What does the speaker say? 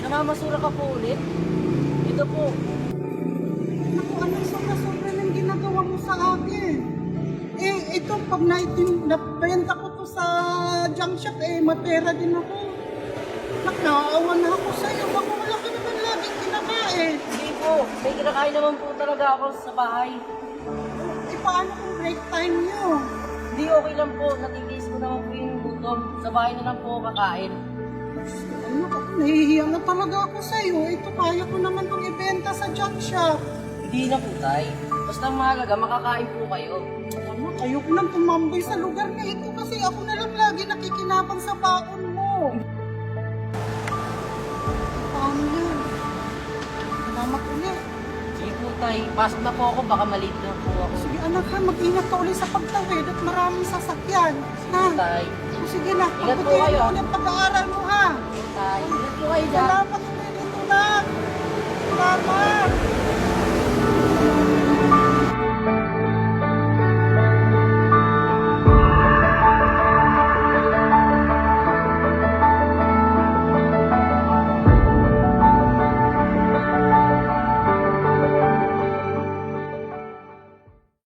Namamasura ka po ulit? Ito po. Naku, anak, sobra-sobra ng ginagawa mo sa akin. Ito, pag nabenta ko to sa junk shop, mapera din ako. Nakaawa na ako sa'yo. Baka wala ka naman laging kinakain. Hindi po. May kinakain naman po talaga ako sa bahay. Paano kung break time nyo? Hindi, okay lang po. Natitis ko naman po yung gutom. Sa bahay na lang po ako kakain. Anak, nahihiya na talaga ako sa'yo. Ito, kaya ko naman itong ibenta sa junk shop. Hindi na po, tay. Basta mahalaga, makakain po kayo. Anak, ayoko nang tumambay sa lugar na ito kasi ako na lang lagi nakikinabang sa baon mo. Paano yan? Salamat ulit. Sige po, tay. Pasok na po ako. Baka maliit na po ako. Sige anak ha, mag-ingat ka ulit sa pagtawid at maraming sasakyan. Ha? Tay. Sige na, Ingat po pagputihin kayo. mo ulit pag-aaral mo ha. Tay. Ingat po kayo dyan. Salamat ulit.